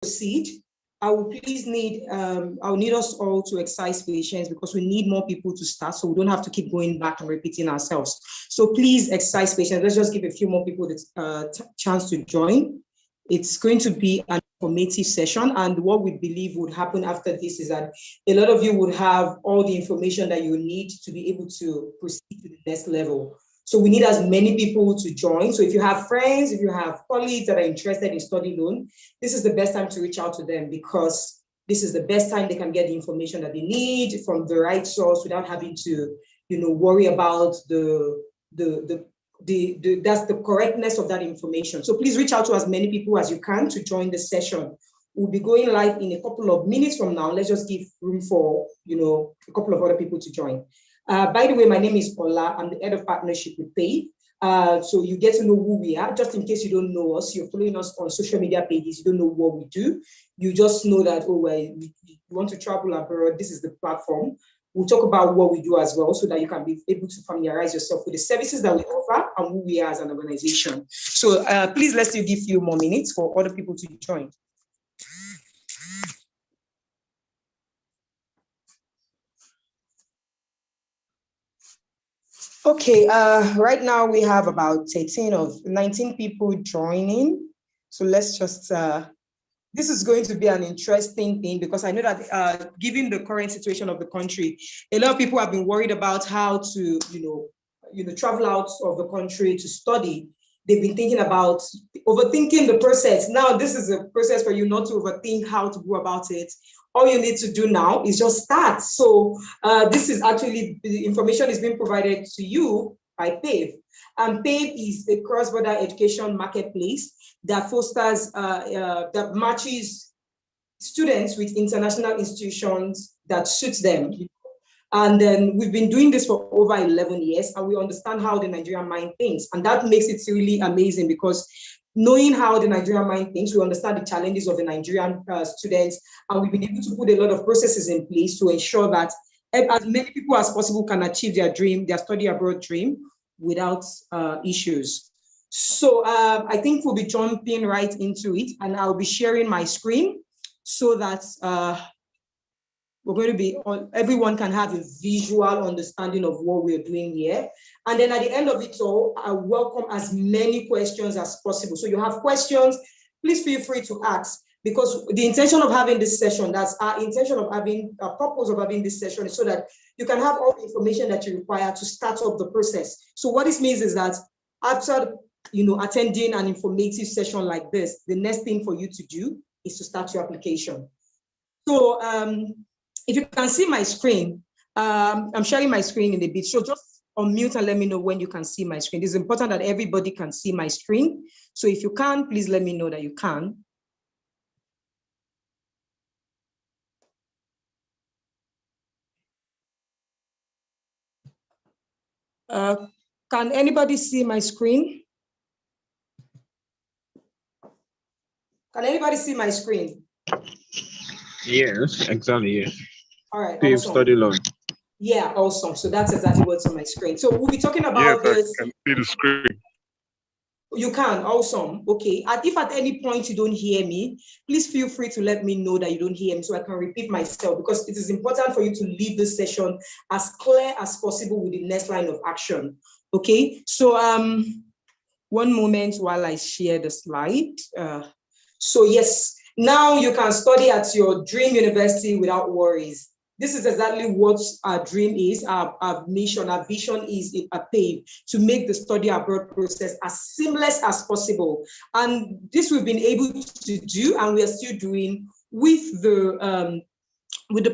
proceed, I will please need, I'll need us all to exercise patience because we need more people to start, so we don't have to keep going back and repeating ourselves. So please exercise patience. Let's just give a few more people the chance to join. It's going to be an informative session, and what we believe would happen after this is that a lot of you would have all the information that you need to be able to proceed to the next level. So we need as many people to join. So if you have friends, if you have colleagues that are interested in study loan, this is the best time to reach out to them, because this is the best time they can get the information that they need from the right source without having to, worry about that's the correctness of that information. So please reach out to as many people as you can to join the session. We'll be going live in a couple of minutes from now. Let's just give room for, a couple of other people to join. By the way, my name is Ola. I'm the head of partnership with Pave. So you get to know who we are. Just in case you don't know us, you're following us on social media pages, you don't know what we do. You just know that, we want to travel abroad. This is the platform. We'll talk about what we do as well, so that you can be able to familiarize yourself with the services that we offer and who we are as an organization. So please, let's still give a few more minutes for other people to join. Okay, right now we have about 19 people joining. So let's just, this is going to be an interesting thing, because I know that given the current situation of the country, a lot of people have been worried about how to, travel out of the country to study. They've been thinking about overthinking the process. Now, this is a process for you not to overthink how to go about it. All you need to do now is just start. So this is actually, the information is being provided to you by Pave. And Pave is a cross-border education marketplace that fosters, that matches students with international institutions that suits them. And then we've been doing this for over 11 years, and we understand how the Nigerian mind thinks. And that makes it really amazing, because knowing how the Nigerian mind thinks, we understand the challenges of the Nigerian students, and we've been able to put a lot of processes in place to ensure that as many people as possible can achieve their dream, their study abroad dream, without issues. So I think we'll be jumping right into it, and I'll be sharing my screen so that we're going to be everyone can have a visual understanding of what we're doing here. And then at the end of it all, I welcome as many questions as possible. So you have questions, please feel free to ask, because the intention of having this session, that's our intention of having, our purpose of having this session, is so that you can have all the information that you require to start up the process. So what this means is that after attending an informative session like this, the next thing for you to do is to start your application. So if you can see my screen, I'm sharing my screen in a bit. So just unmute and let me know when you can see my screen. It's important that everybody can see my screen. So if you can, please let me know that you can. Can anybody see my screen? Can anybody see my screen? Yes, exactly, yes. All right, Pave awesome. study loan. Yeah, awesome. So that's exactly what's on my screen. So we'll be talking about this. I can see the screen. You can, awesome. Okay, and if at any point you don't hear me, please feel free to let me know that you don't hear me so I can repeat myself, because it is important for you to leave this session as clear as possible with the next line of action. Okay, so one moment while I share the slide. So yes, now you can study at your dream university without worries. This is exactly what our dream is, our mission, our vision is at Pave, to make the study abroad process as seamless as possible. And this we've been able to do, and we are still doing with the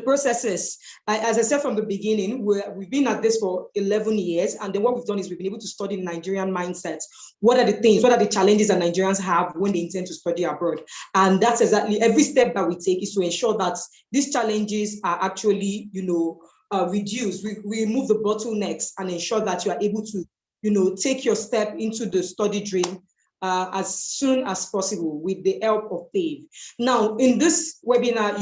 processes. As I said from the beginning, we've been at this for 11 years, and then what we've done is we've been able to study Nigerian mindsets. What are the things, what are the challenges that Nigerians have when they intend to study abroad? And that's exactly, every step that we take is to ensure that these challenges are actually, reduced. We remove the bottlenecks and ensure that you are able to, take your step into the study dream as soon as possible with the help of PAVE. Now, in this webinar,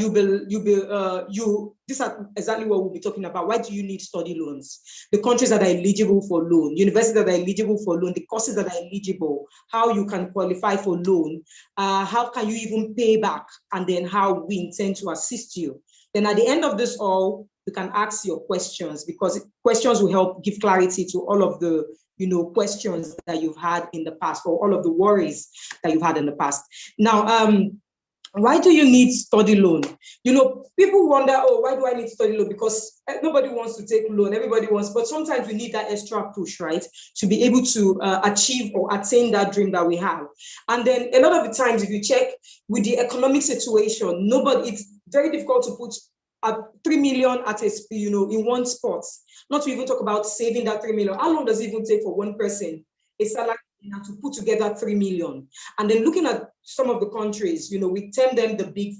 this is exactly what we'll be talking about. Why do you need study loans? The countries that are eligible for loan, universities that are eligible for loan, the courses that are eligible, how you can qualify for loan, how can you even pay back, and then how we intend to assist you. Then at the end of this all, you can ask your questions, because questions will help give clarity to all of the questions that you've had in the past, or all of the worries that you've had in the past. Now, why do you need study loan? People wonder, oh, why do I need study loan? Because nobody wants to take loan, everybody wants, but sometimes we need that extra push, right? To be able to achieve or attain that dream that we have. And then a lot of the times, if you check with the economic situation, it's very difficult to put 3 million at in one spot, not to even talk about saving that 3 million. How long does it even take for one person, a salary, to put together 3 million? And then looking at some of the countries, we term them the big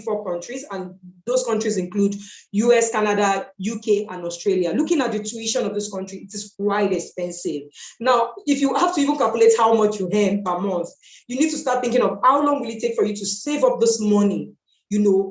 four countries, and those countries include US, Canada, UK, and Australia. Looking at the tuition of this country, it is quite expensive. Now, if you have to even calculate how much you earn per month, you need to start thinking of how long will it take for you to save up this money,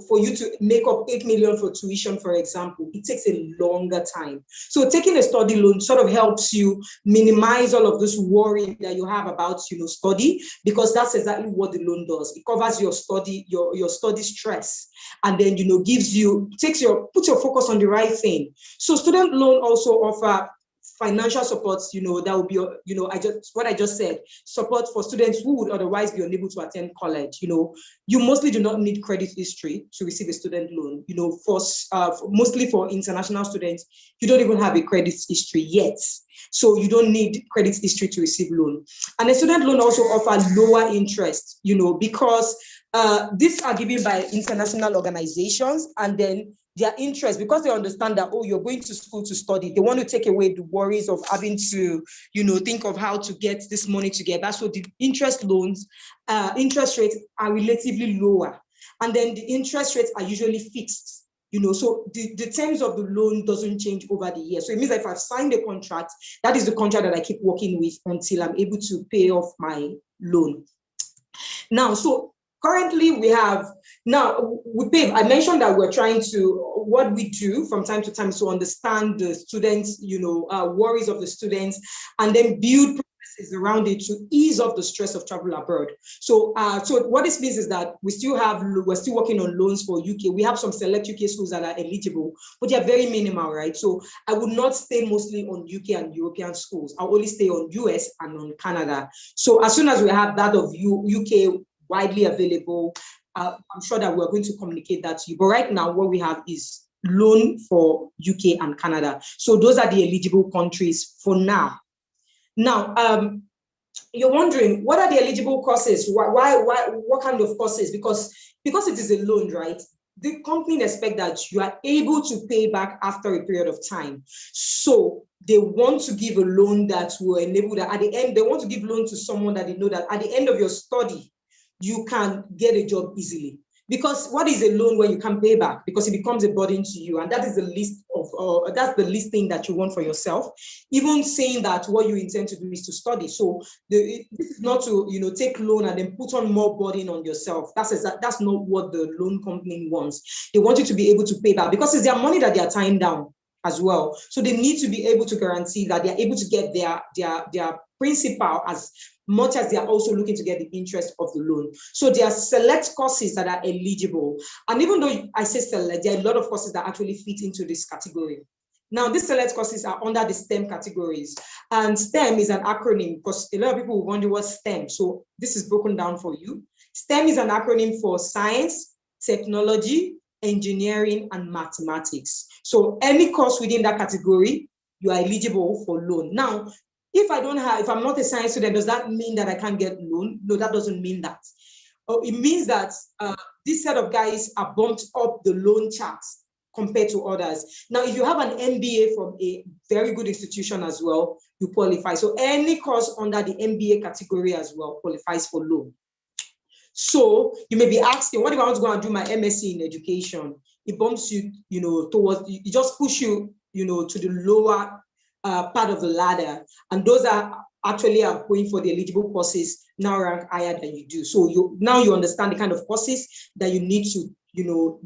for you to make up 8 million for tuition, for example. It takes a longer time. So taking a study loan sort of helps you minimize all of this worry that you have about, study, because that's exactly what the loan does. It covers your study, your study stress, and then, puts your focus on the right thing. So student loan also offer financial support, that will be, what I just said, support for students who would otherwise be unable to attend college. You mostly do not need credit history to receive a student loan. Mostly for international students, you don't even have a credit history yet. So you don't need credit history to receive loan. And a student loan also offers lower interest, because these are given by international organizations, and then their interest, because they understand that, oh, you're going to school to study, they want to take away the worries of having to, think of how to get this money together. So the interest rates are relatively lower. And then the interest rates are usually fixed. So the terms of the loan doesn't change over the year. So it means that if I've signed a contract, that is the contract that I keep working with until I'm able to pay off my loan. Now, so currently with PAVE, I mentioned that what we do from time to time is to understand the students, worries of the students, and then build processes around it to ease off the stress of travel abroad. So what this means is that we're still working on loans for UK. We have some select UK schools that are eligible, but they're very minimal, right? So I would not stay mostly on UK and European schools. I'll only stay on US and on Canada. So as soon as we have that of UK widely available, I'm sure that we're going to communicate that to you. But right now, what we have is loan for UK and Canada. So those are the eligible countries for now. Now, you're wondering, what are the eligible courses? What kind of courses? Because it is a loan, right? The company expects that you are able to pay back after a period of time. So they want to give a loan that will enable that at the end, they want to give loan to someone that they know that at the end of your study, you can get a job easily. Because what is a loan when you can't pay back? Because it becomes a burden to you, and that is the least thing that you want for yourself. Even saying that what you intend to do is to study. So this is not to take loan and then put on more burden on yourself. That's not what the loan company wants. They want you to be able to pay back, because it's their money that they are tying down as well. So they need to be able to guarantee that they are able to get their principal as much as they are also looking to get the interest of the loan. So there are select courses that are eligible. And even though I say select, there are a lot of courses that actually fit into this category. Now, these select courses are under the STEM categories. And STEM is an acronym, because a lot of people will wonder what STEM. So this is broken down for you. STEM is an acronym for science, technology, engineering, and mathematics. So any course within that category, you are eligible for loan. Now, if I'm not a science student, does that mean that I can't get loan? No, that doesn't mean that. It means that this set of guys are bumped up the loan charts compared to others. Now, if you have an MBA from a very good institution as well, you qualify. So any course under the MBA category as well qualifies for loan. So you may be asking, what if I want to go and do my MSc in education? It bumps you, towards, it just push you, to the lower part of the ladder. And those are actually are going for the eligible courses now rank higher than you do. So you understand the kind of courses that you need to,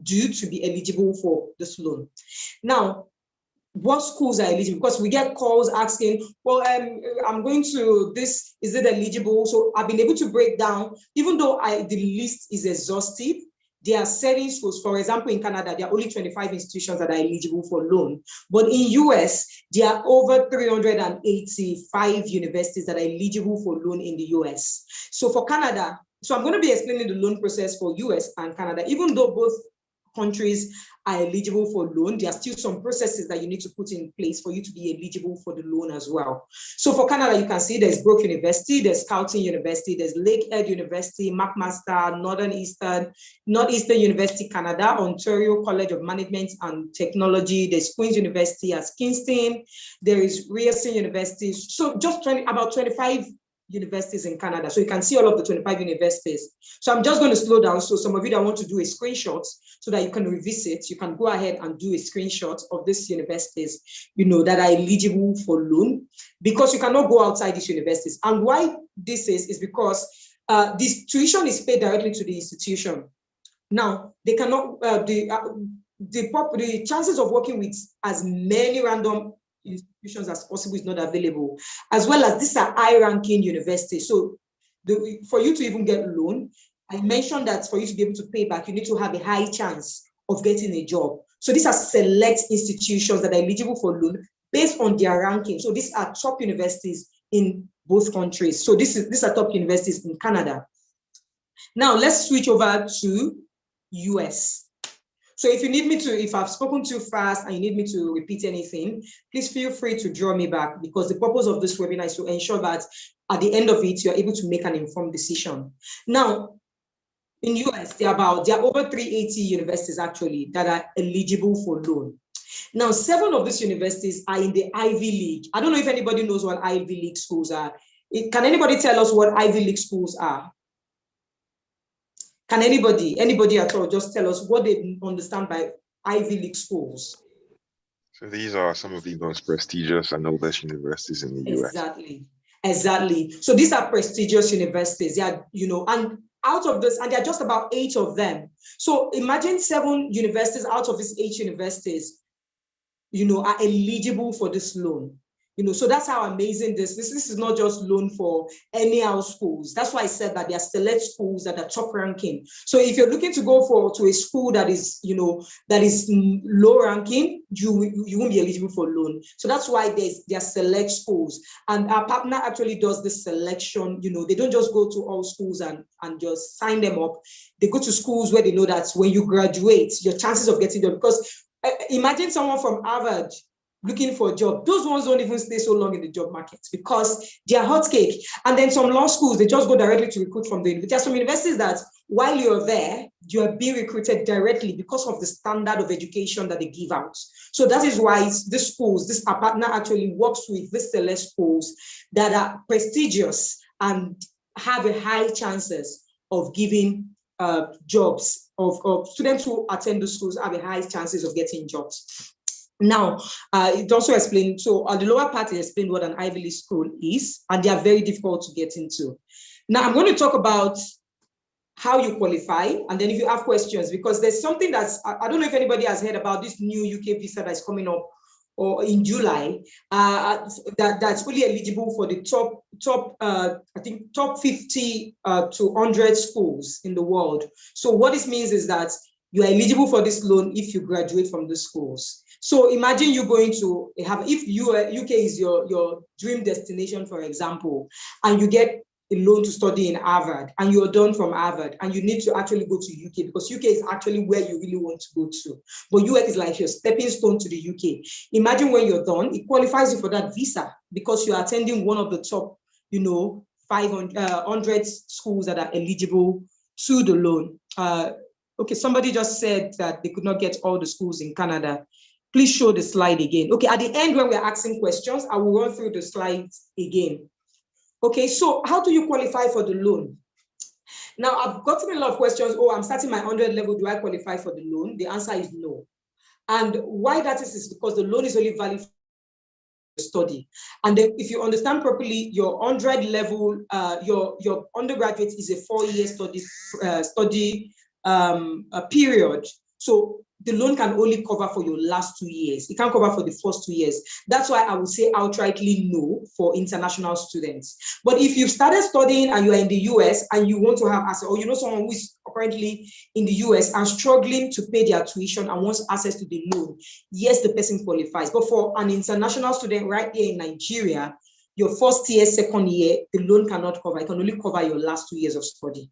do to be eligible for this loan. Now, what schools are eligible? Because we get calls asking, well, I'm going to this, is it eligible? So I've been able to break down, even though the list is exhaustive, there are certain schools. For example, in Canada, there are only 25 institutions that are eligible for loan. But in US, there are over 385 universities that are eligible for loan in the US. So for Canada, so I'm going to be explaining the loan process for US and Canada, even though both countries are eligible for loan, there are still some processes that you need to put in place for you to be eligible for the loan as well. So for Canada, you can see there's Brook University, there's Carleton University, there's Lakehead University, McMaster, Northeastern University Canada, Ontario College of Management and Technology, there's Queen's University at Kingston, there is Ryerson University. So just about 25 universities in Canada. So you can see all of the 25 universities. So I'm just going to slow down. So some of you that want to do a screenshot so that you can revisit, you can go ahead and do a screenshot of these universities, that are eligible for loan, because you cannot go outside these universities. And why this is because this tuition is paid directly to the institution. Now, they cannot, the chances of working with as many random institutions as possible is not available, as well as these are high-ranking universities. So for you to even get a loan, I mentioned that for you to be able to pay back, you need to have a high chance of getting a job. So these are select institutions that are eligible for loan based on their ranking. So these are top universities in both countries. So these are top universities in Canada. Now let's switch over to US. So if you need me to, if I've spoken too fast and you need me to repeat anything, please feel free to draw me back, because the purpose of this webinar is to ensure that at the end of it, you're able to make an informed decision. Now, in US, there are over 380 universities actually that are eligible for loan. Now, 7 of these universities are in the Ivy League. I don't know if anybody knows what Ivy League schools are. Can anybody tell us what Ivy League schools are? Can anybody at all just tell us what they understand by Ivy League schools? So these are some of the most prestigious and oldest universities in the US. Exactly. So these are prestigious universities. They are, and out of this, and there are just about 8 of them. So imagine 7 universities out of these 8 universities, are eligible for this loan. So that's how amazing this is not just loan for anyhow schools. That's why I said that there are select schools that are top ranking. So if you're looking to go to a school that is, that is low ranking, you won't be eligible for loan. So that's why there are select schools. And our partner actually does this selection. They don't just go to all schools and just sign them up. They go to schools where they know that when you graduate, your chances of getting them, because imagine someone from Harvard looking for a job. Those ones don't even stay so long in the job market because they are hot cake. And then some law schools, they just go directly to recruit from the university. There are some universities that while you're there, you are being recruited directly because of the standard of education that they give out. So that is why our partner actually works with these select schools that are prestigious and have a high chances of giving jobs, of students who attend the schools have a high chances of getting jobs. Now, it also explained, so on the lower part, it explained what an Ivy League school is, and they are very difficult to get into. Now, I'm going to talk about how you qualify, and then if you have questions, because there's something I don't know if anybody has heard about this new UK visa that's coming up or in July, that's really eligible for the top 50 to 100 schools in the world. So what this means is that you are eligible for this loan if you graduate from the schools. So imagine you going to if UK is your dream destination, for example, and you get a loan to study in Harvard and you're done from Harvard and you need to actually go to UK because UK is actually where you really want to go to. But US is like your stepping stone to the UK. Imagine when you're done, it qualifies you for that visa because you're attending one of the top, 500 schools that are eligible to the loan. Okay, somebody just said that they could not get all the schools in Canada. Please show the slide again. Okay, at the end when we're asking questions, I will run through the slides again. Okay, so how do you qualify for the loan? Now, I've gotten a lot of questions. Oh, I'm starting my 100 level. Do I qualify for the loan? The answer is no. And why that is because the loan is only valid for study. And then if you understand properly, your undergrad level, your undergraduate is a 4-year study period. So the loan can only cover for your last 2 years. It can't cover for the first 2 years. That's why I would say outrightly no for international students. But if you've started studying and you are in the US and you want to have access, or you know someone who is currently in the US and struggling to pay their tuition and wants access to the loan, yes, the person qualifies. But for an international student right here in Nigeria, your first year, second year, the loan cannot cover. It can only cover your last 2 years of study.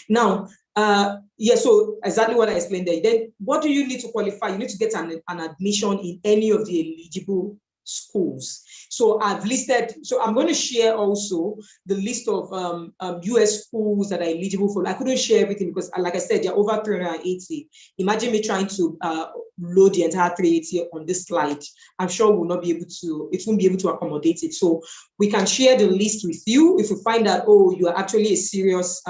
Now, so exactly what I explained there. Then what do you need to qualify? You need to get an admission in any of the eligible schools. So I've listed, so I'm going to share also the list of US schools that are eligible for. I couldn't share everything because, like I said, there are over 380. Imagine me trying to load the entire 380 on this slide. I'm sure we'll not be able to, it won't be able to accommodate it. So we can share the list with you. If you find that, oh, you are actually a serious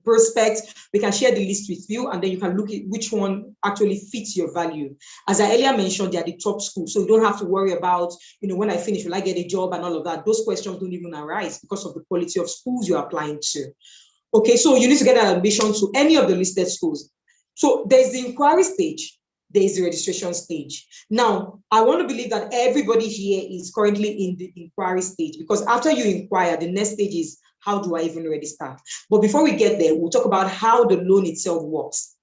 prospect, we can share the list with you, and then you can look at which one actually fits your value. As I earlier mentioned, they are the top schools, so you don't have to worry about, you know, when I finish, will I get a job and all of that. Those questions don't even arise because of the quality of schools you're applying to. Okay, so you need to get an admission to any of the listed schools. So there's the inquiry stage, there's the registration stage. Now, I want to believe that everybody here is currently in the inquiry stage, because after you inquire, the next stage is, how do I even register? But before we get there, we'll talk about how the loan itself works.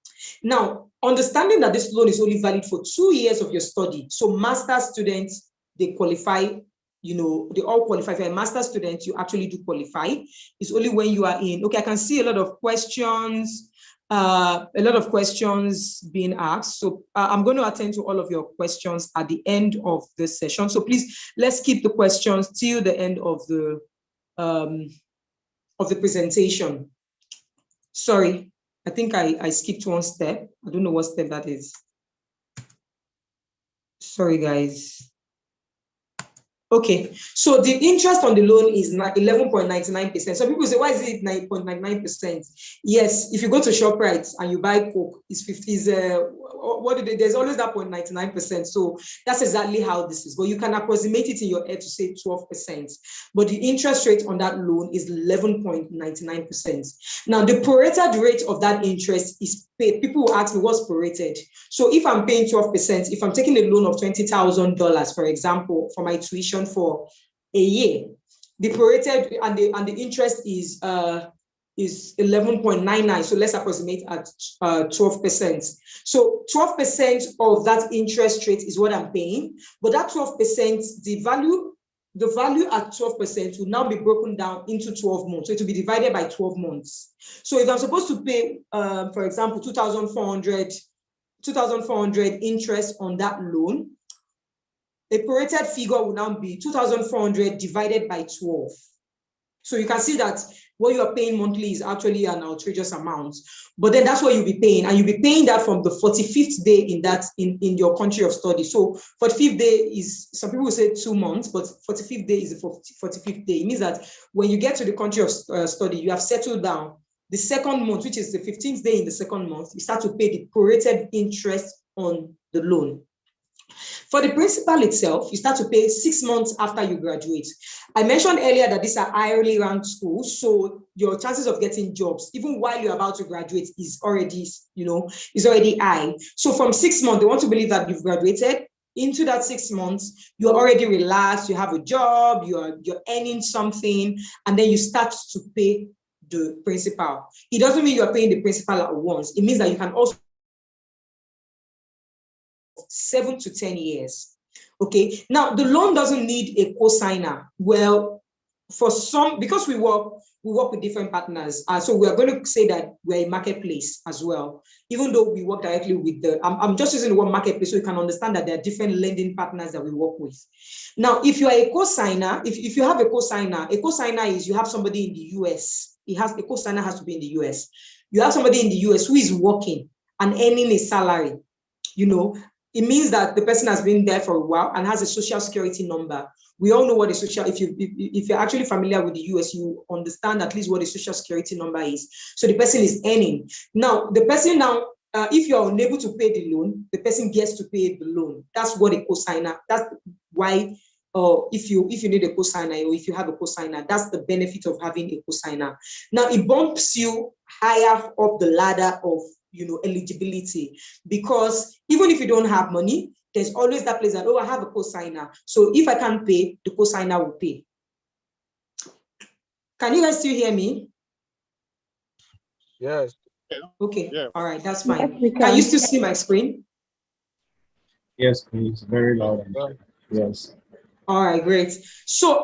Now, understanding that this loan is only valid for 2 years of your study. So master's students, they qualify, you know, they all qualify. If you're a master's student, you actually do qualify. It's only when you are in, okay, I can see a lot of questions being asked. So I'm going to attend to all of your questions at the end of this session. So please, let's keep the questions till the end of the presentation. Sorry, I think I skipped one step. I don't know what step that is. Sorry, guys. Okay, so the interest on the loan is 11.99%. Some people say, why is it 9.99%? Yes, if you go to ShopRite and you buy Coke, it's 50. There's always that 0.99%. So that's exactly how this is. But you can approximate it in your head to say 12%. But the interest rate on that loan is 11.99%. Now, the prorated rate of that interest is paid. People will ask me, what's prorated? So if I'm paying 12%, if I'm taking a loan of $20,000, for example, for my tuition for a year, the prorated and the interest is 11.99. So let's approximate at 12%. So 12% of that interest rate is what I'm paying. But that 12%, the value at 12% will now be broken down into 12 months. So it will be divided by 12 months. So if I'm supposed to pay, for example, 2,400 interest on that loan, a prorated figure will now be 2,400 divided by 12. So you can see that what you are paying monthly is actually an outrageous amount. But then that's what you'll be paying. And you'll be paying that from the 45th day in your country of study. So 45th day is, some people will say 2 months, but 45th day is the 45th day. It means that when you get to the country of study, you have settled down. The second month, which is the 15th day in the second month, you start to pay the prorated interest on the loan. For the principal itself, you start to pay 6 months after you graduate. I mentioned earlier that these are highly ranked schools, so your chances of getting jobs, even while you're about to graduate, is already high. So from 6 months, they want to believe that you've graduated. Into that 6 months, you're already relaxed, you have a job, you're earning something, and then you start to pay the principal. It doesn't mean you're paying the principal at once. It means that you can also 7 to 10 years. Okay. Now, the loan doesn't need a cosigner. Well, for some, because we work with different partners. So we're going to say that we're a marketplace as well, even though we work directly with I'm just using the word marketplace so you can understand that there are different lending partners that we work with. Now, if you are a cosigner, if you have a cosigner is you have somebody in the US. A cosigner has to be in the US. You have somebody in the US who is working and earning a salary, you know. It means that the person has been there for a while and has a social security number. We all know what a social, if you're actually familiar with the US, you understand at least what a social security number is. So the person is earning. Now, the person now if you're unable to pay the loan, the person gets to pay the loan. That's what a cosigner, that's why if you need a cosigner or if you have a cosigner, that's the benefit of having a cosigner. Now it bumps you higher up the ladder of eligibility, because even if you don't have money, there's always that place that, oh, I have a cosigner. So if I can't pay, the cosigner will pay. Can you guys still hear me? Yes. Okay. Yeah. All right, that's fine. Yes, Can you still see my screen? Yes, please. Very loud and clear. Yes. All right, great. So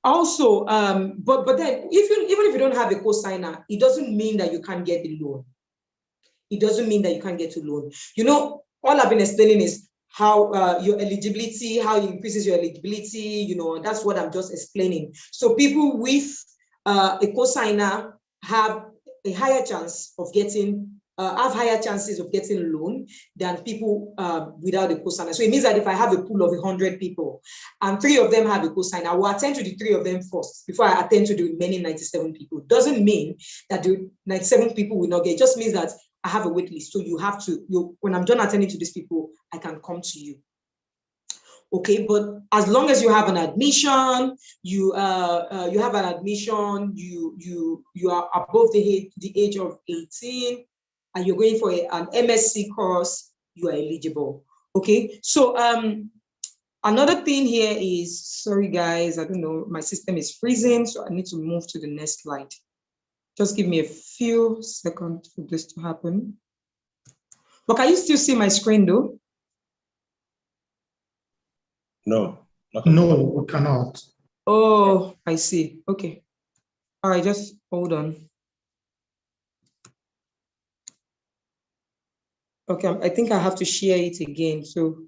also but then even if you don't have a cosigner, it doesn't mean that you can't get the loan. It doesn't mean that you can't get a loan. All I've been explaining is how your eligibility, how it increases your eligibility, that's what I'm just explaining. So people with a cosigner have a higher chance of getting, have higher chances of getting a loan than people without a cosigner. So it means that if I have a pool of 100 people and 3 of them have a cosigner, I will attend to the 3 of them first before I attend to the remaining 97 people. Doesn't mean that the 97 people will not get, it just means that I have a wait list. So you have to, when I'm done attending to these people, I can come to you. Okay, but as long as you have an admission, you have an admission, you are above the age of 18, and you're going for an MSc course, you are eligible. Okay, so another thing here is, sorry guys, I don't know, my system is freezing, so I need to move to the next slide. Just give me a few seconds for this to happen. But can you still see my screen though? No. No, we cannot. Oh, I see. Okay. All right, just hold on. Okay, I think I have to share it again. So,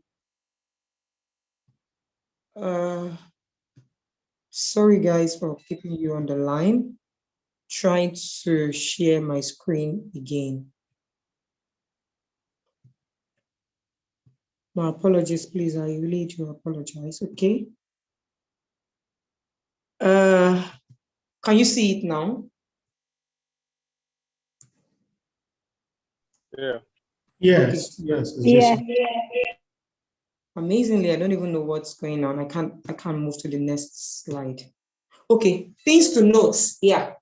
sorry guys for keeping you on the line. Trying to share my screen again. My apologies, please. I really do apologize. Okay. Can you see it now? Yeah. Yes, Okay. yes. Yeah. Amazingly, I don't even know what's going on. I can't move to the next slide. Okay, things to note. Yeah.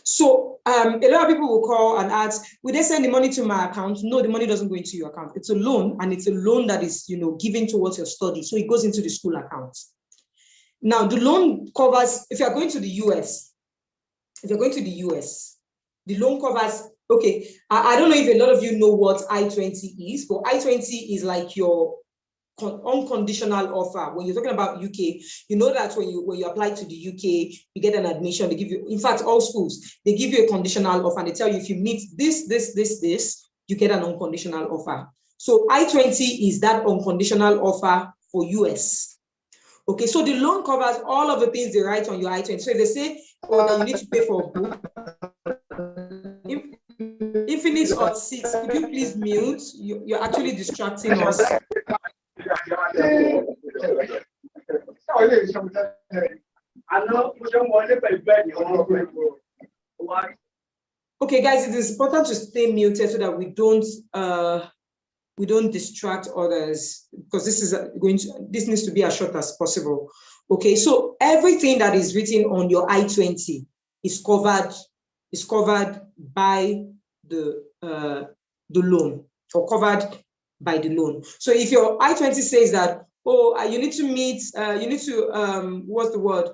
So a lot of people will call and ask, will they send the money to my account? No, the money doesn't go into your account. It's a loan, and it's a loan that is, given towards your study. So it goes into the school account. Now, the loan covers, if you're going to the US, the loan covers, okay, I don't know if a lot of you know what I-20 is, but I-20 is like your unconditional offer. When you're talking about UK, you know that when you apply to the UK, you get an admission. They give you, in fact, all schools, they give you a conditional offer and they tell you if you meet this, you get an unconditional offer. So I-20 is that unconditional offer for US. Okay, so the loan covers all of the things they write on your I-20. So if they say, oh, that you need to pay for a book, Infinite Hot 6, could you please mute? You're actually distracting us. Okay, guys, it is important to stay muted so that we don't distract others, because this needs to be as short as possible. Okay, so everything that is written on your I-20 is covered by the loan, or covered by the loan. So if your I-20 says that, oh, you need to meet, what's the word?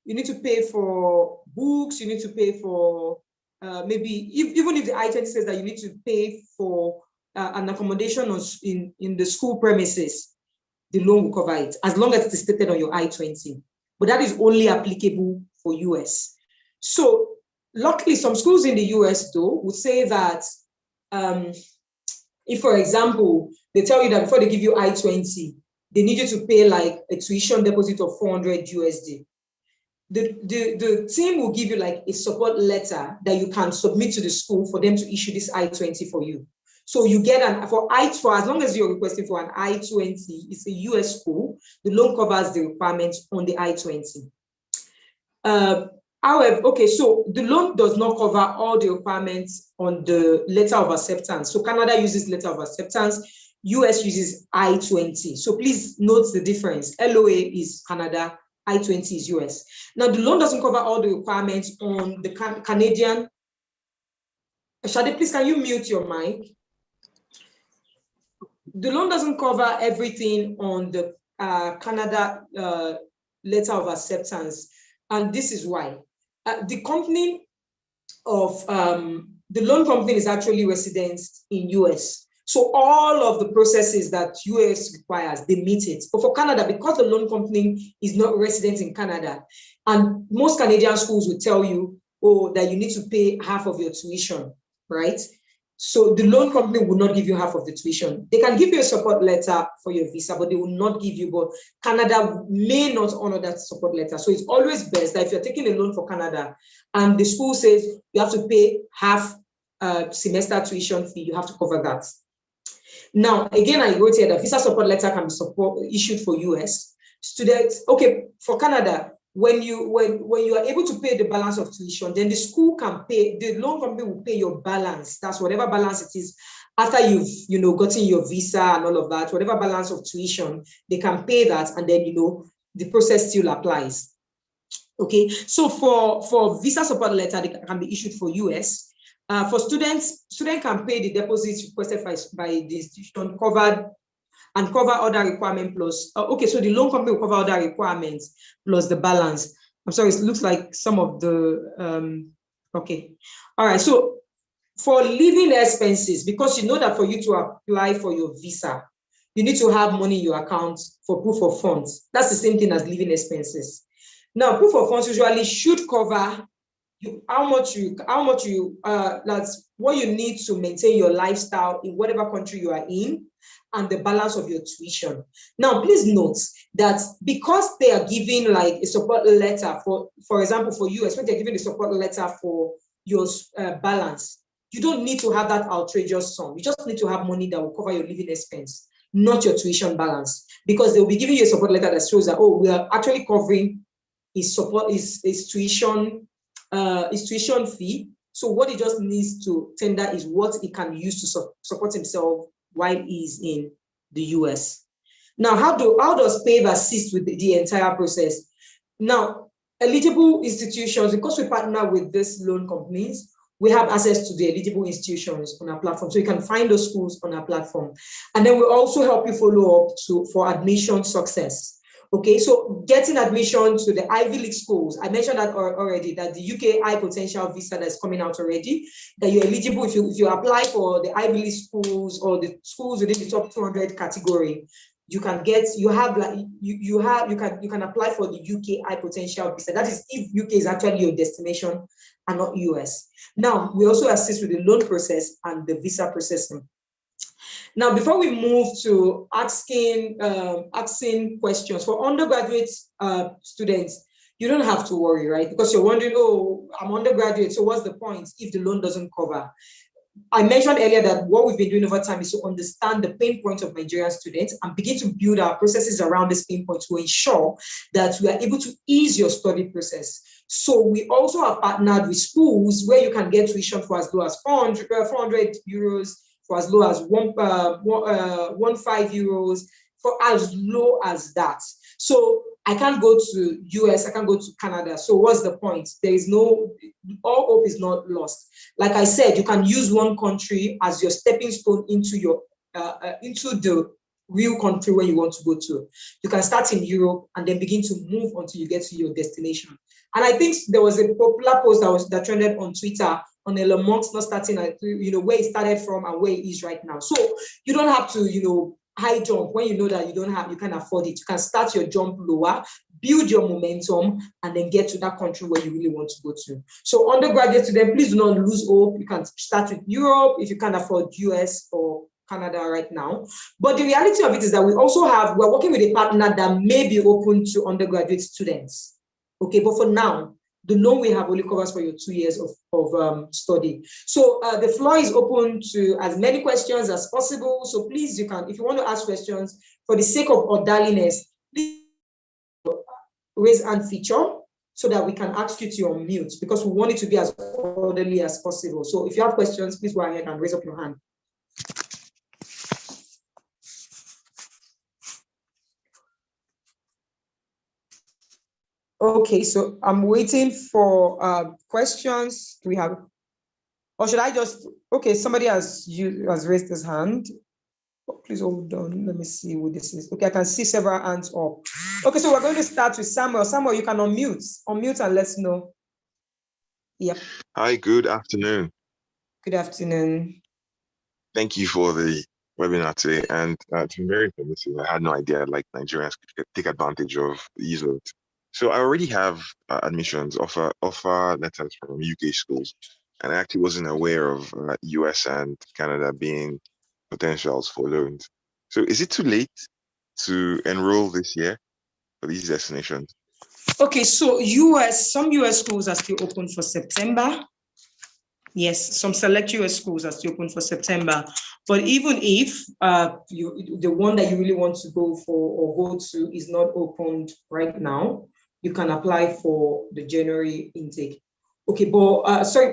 You need to pay for books, you need to pay for, maybe, even if the I-20 says that you need to pay for an accommodation in the school premises, the loan will cover it, as long as it is stated on your I-20. But that is only applicable for US. So luckily, some schools in the US, though, would say that if, for example, they tell you that before they give you I-20, they need you to pay like a tuition deposit of 400 USD. The team will give you like a support letter that you can submit to the school for them to issue this I-20 for you. So you get for as long as you're requesting for an I-20, it's a US school, the loan covers the requirements on the I-20. However, okay, so the loan does not cover all the requirements on the letter of acceptance. So Canada uses letter of acceptance, US uses I-20. So please note the difference. LOA is Canada, I-20 is US. Now, the loan doesn't cover all the requirements on the Canadian. Shade, please, can you mute your mic? The loan doesn't cover everything on the Canada letter of acceptance. And this is why. The company of the loan company is actually resident in US. So all of the processes that US requires, they meet it. But for Canada, because the loan company is not resident in Canada, and most Canadian schools will tell you, oh, that you need to pay half of your tuition, right? So the loan company will not give you half of the tuition. They can give you a support letter for your visa, but they will not give you, but Canada may not honor that support letter. So it's always best that if you're taking a loan for Canada and the school says you have to pay half semester tuition fee, you have to cover that. Now, again, I wrote here that visa support letter can be issued for US students. Okay, for Canada, when you are able to pay the balance of tuition, then the school can pay, the loan company will pay your balance. That's whatever balance it is after you've gotten your visa and all of that, whatever balance of tuition, they can pay that, and then the process still applies. Okay, so for visa support letter, they can be issued for US. For students can pay the deposits requested by the institution cover other requirement plus, okay, so the loan company will cover other requirements plus the balance. I'm sorry, it looks like some of the, okay. All right, so for living expenses, because you know that for you to apply for your visa, you need to have money in your account for proof of funds. That's the same thing as living expenses. Now, proof of funds usually should cover that's what you need to maintain your lifestyle in whatever country you are in, and the balance of your tuition. Now, please note that because they are giving like a support letter for example, for US, when they're giving a support letter for your balance, you don't need to have that outrageous sum. You just need to have money that will cover your living expense, not your tuition balance, because they'll be giving you a support letter that shows that, oh, we are actually covering his tuition fee. So what he just needs to tender is what he can use to support himself while he's in the US. Now, how does PAVE assist with the entire process? Now, eligible institutions, because we partner with these loan companies, we have access to the eligible institutions on our platform. So you can find those schools on our platform. And then we also help you follow up for admission success. Okay, so getting admission to the Ivy League schools, I mentioned that already, that the UK High Potential Visa that's coming out already, that you're eligible if you apply for the Ivy League schools or the schools within the top 200 category, you can apply for the UK High Potential Visa. That is if UK is actually your destination and not US. Now, we also assist with the loan process and the visa processing. Now, before we move to asking questions for undergraduate students, you don't have to worry, right? Because you're wondering, oh, I'm undergraduate, so what's the point if the loan doesn't cover? I mentioned earlier that what we've been doing over time is to understand the pain points of Nigerian students and begin to build our processes around this pain point to ensure that we are able to ease your study process. So we also have partnered with schools where you can get tuition for as low as 400 euros, for as low as 15 euros, for as low as that. So I can't go to US, I can't go to Canada. So what's the point? There is all hope is not lost. Like I said, you can use one country as your stepping stone into the real country where you want to go to. You can start in Europe and then begin to move until you get to your destination. And I think there was a popular post that trended on Twitter on Elon Musk not starting at, where he started from and where he is right now. So you don't have to, high jump when you know that you can afford it. You can start your jump lower, build your momentum, and then get to that country where you really want to go to. So undergraduate students, please do not lose hope. You can start with Europe if you can't afford US or Canada right now. But the reality of it is that we're working with a partner that may be open to undergraduate students. Okay, but for now, the loan we have only covers for your 2 years of study. So the floor is open to as many questions as possible. So please, if you want to ask questions, for the sake of orderliness, please raise hand feature. so that we can ask you to unmute, because we want it to be as orderly as possible. So if you have questions, please go ahead and raise up your hand. Okay, so I'm waiting for questions. Do we have, or should I just, okay, somebody has raised his hand. Oh, please hold on, let me see who this is. Okay, I can see several hands up. Okay, so we're going to start with Samuel. Samuel, you can unmute and let us know. Yep. Hi, good afternoon. Good afternoon. Thank you for the webinar today, and it's been very informative. I had no idea like Nigerians could take advantage of these. So I already have admissions offer letters from UK schools, and I actually wasn't aware of US and Canada being potentials for loans. So is it too late to enroll this year for these destinations? Okay, so some US schools are still open for September. Yes, some select US schools are still open for September. But even if the one that you really want to go for or go to is not opened right now, you can apply for the January intake. Okay, but sorry,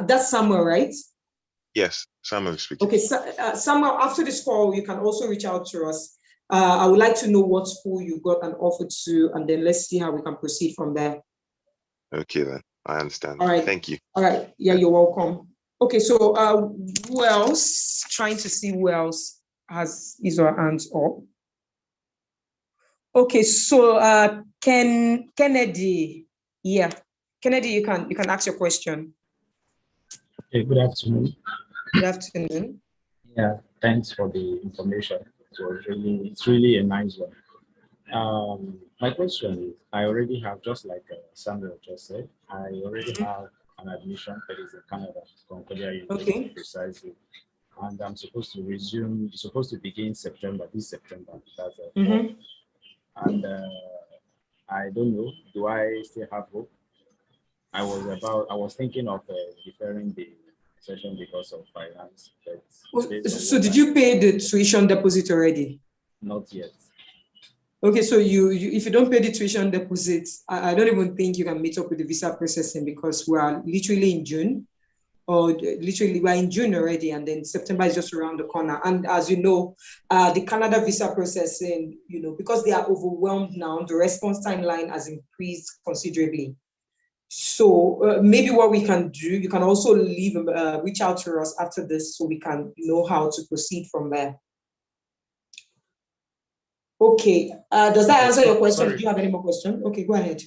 that's Samuel, right? Yes, Samuel speaking. Okay, so, Samuel, after this call, you can also reach out to us. I would like to know what school you got an offer to, and then let's see how we can proceed from there. Okay, then. I understand. All right. Thank you. All right. Yeah, you're welcome. Okay, so who else? Trying to see who else has his or her hands up. Okay, so Kennedy. Yeah, Kennedy, you can ask your question. Okay, good afternoon. Good afternoon. Yeah, thanks for the information. It's really a nice one. My question is, I already have, just like Sandra just said, I already have an admission that is in Canada, Concordia University, Okay. precisely. And I'm supposed to begin this September. That's And I don't know, do I still have hope? I was thinking of deferring the session because of finance. So did you pay the tuition deposit already? Not yet. Okay, so you if you don't pay the tuition deposit, I don't even think you can meet up with the visa processing, because we are literally in June, or literally we're in June already, and then September is just around the corner. And as you know, the Canada visa processing, because they are overwhelmed now, the response timeline has increased considerably. So maybe what we can do, you can also reach out to us after this so we can know how to proceed from there. Okay, does that answer your question? Sorry. Do you have any more questions? Okay, go ahead.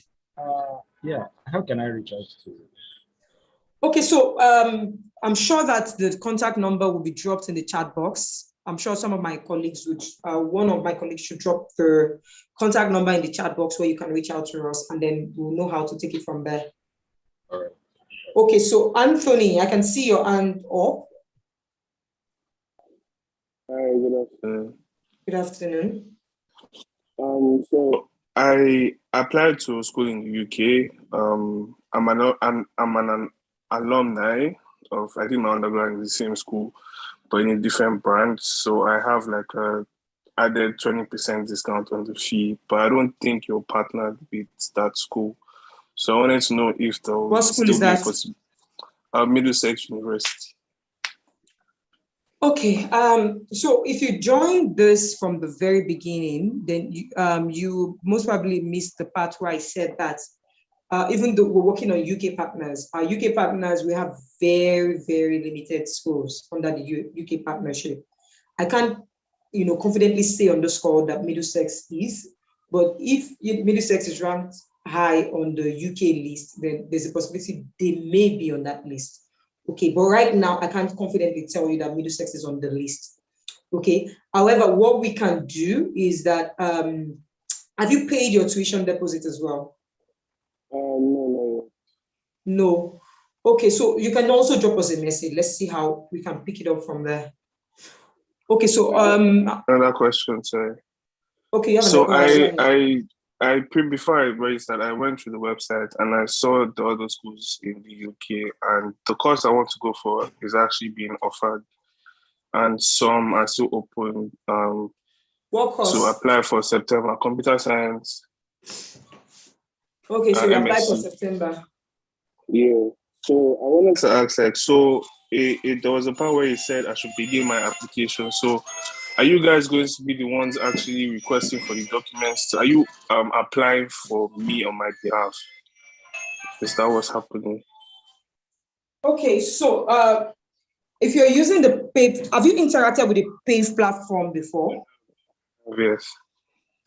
Yeah, how can I reach out to you? Okay, so I'm sure that the contact number will be dropped in the chat box. I'm sure some of my colleagues one of my colleagues should drop the contact number in the chat box where you can reach out to us, and then we'll know how to take it from there. All right. Okay, so Anthony, I can see your hand up. Hi, good afternoon. Good afternoon. So I applied to school in the UK. I'm an alumni of, I think my undergrad in the same school, but in a different branch. So I have like a added 20% discount on the fee, but I don't think you're partnered with that school. So I wanted to know if there will What school is that? Middlesex University. Okay, so if you joined this from the very beginning, then you most probably missed the part where I said that even though we're working on UK partners, our UK partners, we have very, very limited schools under the UK partnership. I can't, confidently say on the score that Middlesex is, but if Middlesex is ranked high on the UK list, then there's a possibility they may be on that list. Okay, but right now I can't confidently tell you that Middlesex is on the list. Okay, however, what we can do is that, have you paid your tuition deposit as well? No. No. Okay, so you can also drop us a message. Let's see how we can pick it up from there. Okay, so another question, sorry. Okay, you have so before I registered, I went to the website and I saw the other schools in the UK, and the course I want to go for is actually being offered, and some are still open. What course? To apply for September, computer science. Okay, so you applied for MSc. September. Yeah. So I wanted to ask, like, so there was a part where you said I should begin my application. So are you guys going to be the ones actually requesting for the documents? Are you applying for me on my behalf? Is that what's happening? Okay, so if you're using the Pave, have you interacted with the Pave platform before? Yes.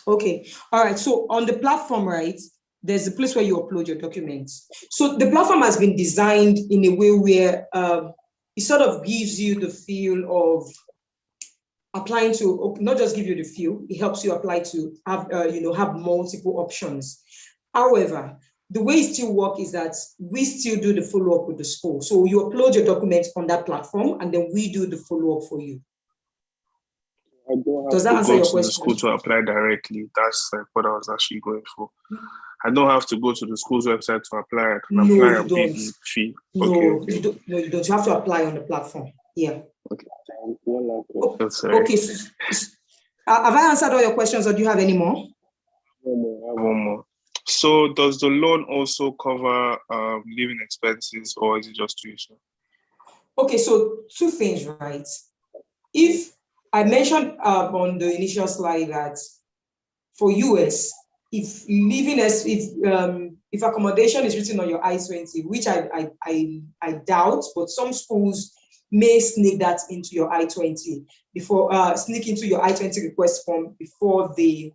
Okay, all right. So on the platform, right, there's a place where you upload your documents. So the platform has been designed in a way where it sort of gives you the feel of applying to, not just give you the feel, it helps you apply to have, have multiple options. However, the way it still works is that we still do the follow-up with the school. So you upload your documents on that platform and then we do the follow-up for you. I don't have Does that to answer go your to the question? school to apply directly. That's like what I was actually going for. I don't have to go to the school's website to apply. I can apply and pay the fee. No, you don't. No, you don't. You have to apply on the platform. Yeah. Okay. One last question. Okay. Have I answered all your questions, or do you have any more? One more. So, does the loan also cover living expenses, or is it just tuition? Okay. So, two things, right? If I mentioned on the initial slide that for US, if accommodation is written on your I-20, which I doubt, but some schools may sneak that into your I-20 before sneak into your I-20 request form before they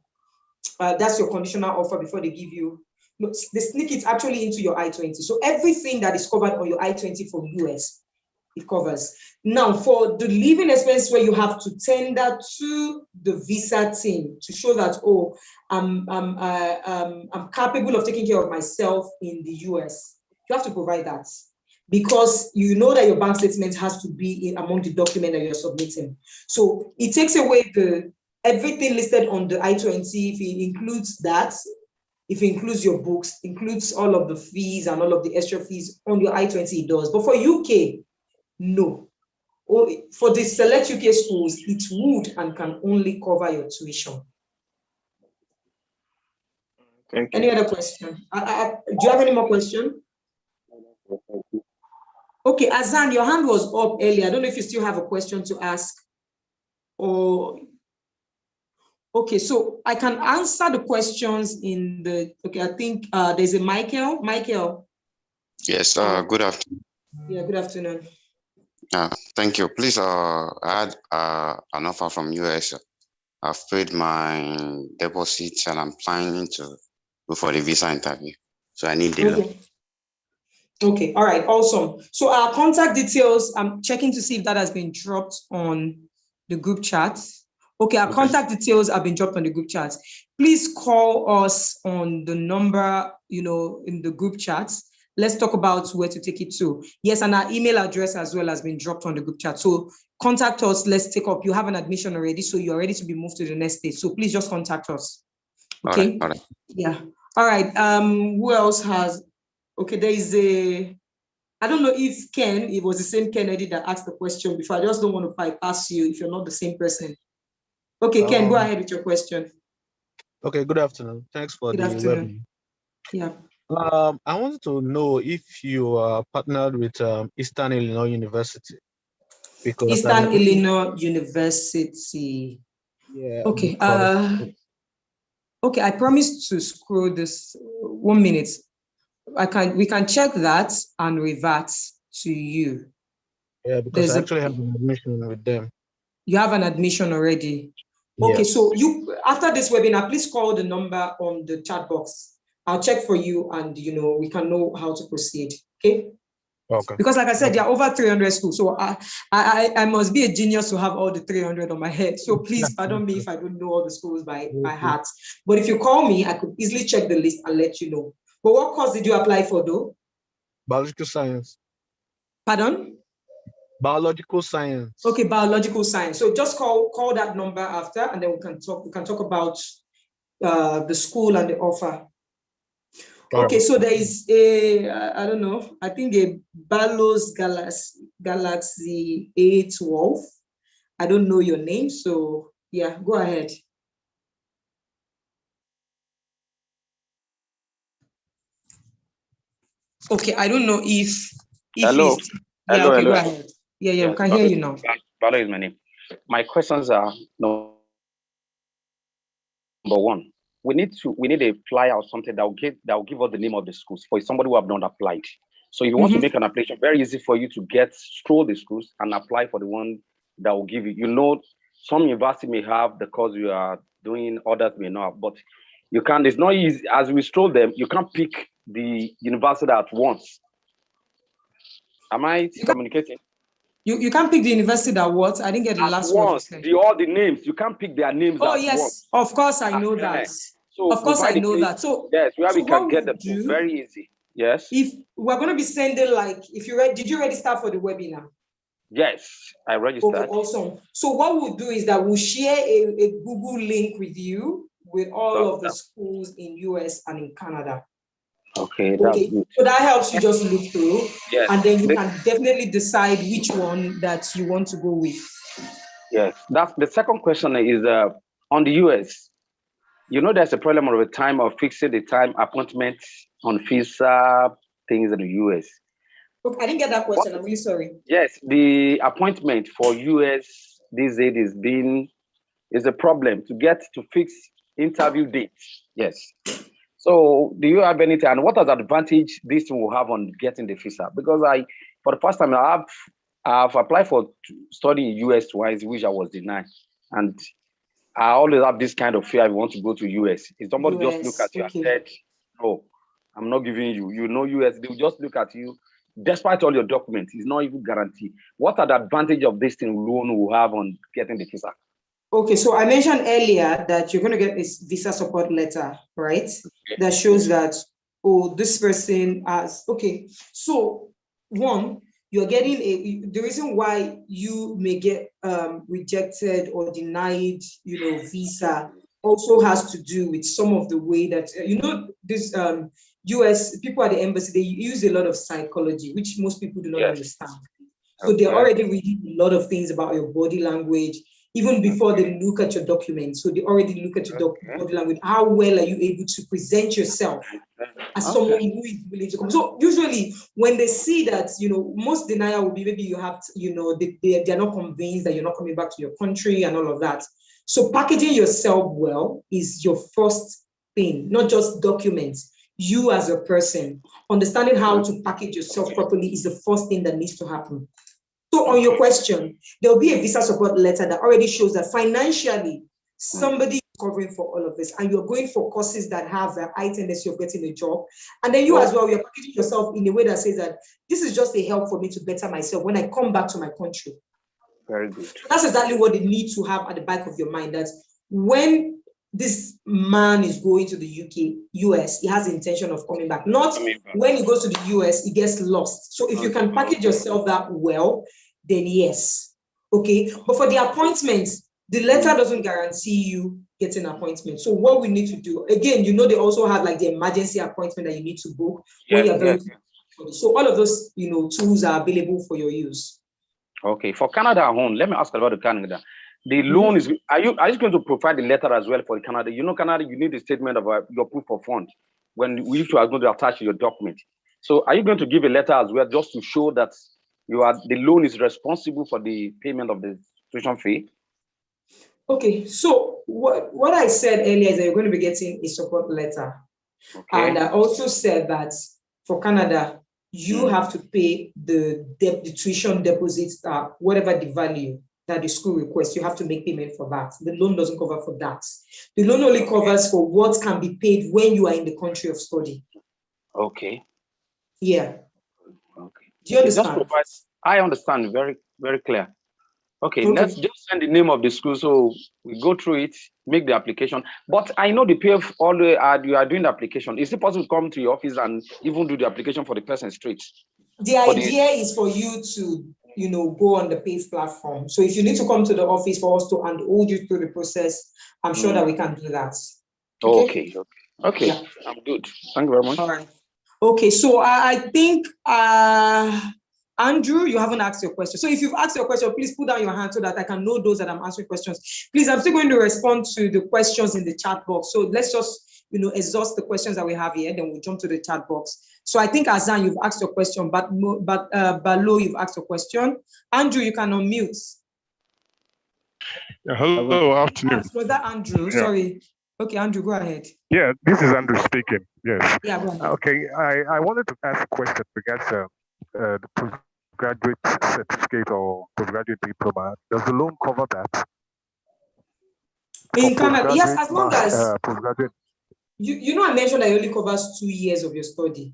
that's your conditional offer before they give you. No, they sneak it actually into your I-20. So everything that is covered on your I-20 from US, it covers. Now, for the living expense where you have to tender to the visa team to show that, oh, I'm capable of taking care of myself in the US, you have to provide that because you know that your bank statement has to be among the document that you're submitting. So it takes away everything listed on the I-20 if it includes that. If it includes your books, includes all of the fees and all of the extra fees on your I-20, it does. But for UK, no. For the select UK schools, it would and can only cover your tuition. Thank you. Any other question? Do you have any more question? Okay, Azan, your hand was up earlier. I don't know if you still have a question to ask. Or okay, so I can answer the questions in the. Okay, I think there's a Michael. Michael. Yes. Good afternoon. Yeah. Good afternoon. Thank you. Please, I had an offer from US. I've paid my deposit and I'm planning to go for the visa interview. So I need the loan. Okay. All right. Awesome. So our contact details, I'm checking to see if that has been dropped on the group chat. Okay. Our contact details have been dropped on the group chat. Please call us on the number, in the group chat. Let's talk about where to take it to. Yes, and our email address as well has been dropped on the group chat. So contact us. Let's take up. You have an admission already, so you're ready to be moved to the next stage. So please just contact us. Okay. All right. Yeah. All right. Who else has? Okay, there is I don't know if Ken, it was the same Kennedy that asked the question before. I just don't want to bypass you if you're not the same person. Okay, Ken, go ahead with your question. Okay, good afternoon. Thanks for the webinar. Yeah. I wanted to know if you are partnered with Eastern Illinois University. Because Eastern Illinois University. Yeah. Okay. Okay, I promise to scroll this 1 minute. We can check that and revert to you. Yeah, because I actually have an admission with them. You have an admission already. Yes. Okay, so you after this webinar, please call the number on the chat box. I'll check for you and we can know how to proceed. Okay. Okay. Because like I said, there are over 300 schools. So I must be a genius to have all the 300 on my head. So please pardon me if I don't know all the schools by heart. But if you call me, I could easily check the list and let you know. But what course did you apply for though? Biological science. Pardon? Biological science. Okay, biological science. So just call that number after, and then we can talk about the school and the offer. Okay, so there is I don't know, I think a Balos Galaxy A12. I don't know your name, so yeah, go ahead. Okay, I don't know if Hello. it's, yeah, Hello, okay, hello. go ahead. Yeah, Yes, we can hear you now. Balo is my name. My questions are number one. We need a flyer or something that will give us the name of the schools for somebody who have not applied. So if you want to make an application, very easy for you to stroll the schools and apply for the one that will give you. You know, some university may have the course you are doing, others may not, but you can't. It's not easy. As we stroll them, you can't pick the university at once. Am I communicating? You can't pick the university that what? I didn't get the last word. All the names. You can't pick their names. Oh, at yes. once. Of course, I know that. So of course, I know that. So, yes, where we can get them very easy. Yes. If we're going to be sending, like, if you did you register for the webinar? Yes, I registered. Okay, awesome. So what we'll do is that we'll share a Google link with you with all of the schools in US and in Canada. Okay, that's good. So that helps you just look through, yes. And then you can definitely decide which one that you want to go with. Yes, that's the second question is on the US. You know, there's a problem of the time of fixing the time appointment on visa things in the US. Okay, I didn't get that question. I'm really sorry. Yes, the appointment for US these days is a problem to fix interview dates. Yes. So do you have anything, and what are the advantage this will have on getting the visa? Because for the first time, I've applied for study in US twice, which I was denied. And I always have this kind of fear. I want to go to US. If somebody just look at you and said, no, I'm not giving you, US, they'll just look at you, despite all your documents, it's not even guaranteed. What are the advantage of this thing loan will have on getting the visa? Okay, so I mentioned earlier that you're going to get this visa support letter, right? Okay. That shows that, oh, this person has, okay. So one, you're getting the reason why you may get rejected or denied, visa also has to do with some of the way that, this US, people at the embassy, they use a lot of psychology, which most people do not understand. So they're already reading a lot of things about your body language, even before they look at your documents. So they already look at your body language. How well are you able to present yourself as someone who is willing to come? So usually when they see that, most denial will be maybe you have, they're not convinced that you're not coming back to your country and all of that. So packaging yourself well is your first thing, not just documents. You as a person, understanding how to package yourself properly is the first thing that needs to happen. So on your question, there'll be a visa support letter that already shows that financially, somebody is covering for all of this, and you're going for courses that have the high tendency of getting a job. And then you as well, you're packaging yourself in a way that says that this is just a help for me to better myself when I come back to my country. Very good. That's exactly what they need to have at the back of your mind, that when this man is going to the US, he has the intention of coming back. Not when he goes to the US, he gets lost. So if you can package yourself that well, then yes. Okay. But for the appointments, the letter doesn't guarantee you getting an appointment. So what we need to do, again, they also have like the emergency appointment that you need to book when you're very So all of those, tools are available for your use. Okay. For Canada home, let me ask about the Canada. The loan is, are you going to provide the letter as well for Canada? Canada, you need a statement of your proof of fund when we are going to attach your document. So are you going to give a letter as well just to show that the loan is responsible for the payment of the tuition fee? Okay, so what I said earlier is that you're going to be getting a support letter. Okay. And I also said that for Canada, you have to pay the tuition deposit, whatever the value that the school requests, you have to make payment for that. The loan doesn't cover for that. The loan only covers for what can be paid when you are in the country of study. Okay. Yeah. Okay. Do you understand? I understand. Very, very clear. Okay, let's just send the name of the school so we go through it, make the application. But I know the PF, you are doing the application. Is it possible to come to your office and even do the application for the person straight? The idea is for you to go on the PAVE platform. So if you need to come to the office for us to hold you through the process, I'm sure that we can do that. Okay. Yeah. I'm good. Thank you very much. All right. Okay, so I think, Andrew, you haven't asked your question. So if you've asked your question, please put down your hand so that I can know those that I'm answering questions. Please, I'm still going to respond to the questions in the chat box. So let's just, exhaust the questions that we have here, then we'll jump to the chat box. So I think Azan, you've asked your question, but Balo, you've asked your question. Andrew, you can unmute. Yeah, hello, afternoon. Was that Andrew? Yeah. Sorry. Okay, Andrew, go ahead. Yeah, this is Andrew speaking. Yes. Yeah, go ahead. Okay, I wanted to ask a question regards the postgraduate certificate or postgraduate diploma. Does the loan cover that? In Canada, yes, as long as postgraduate. I mentioned that it only covers 2 years of your study.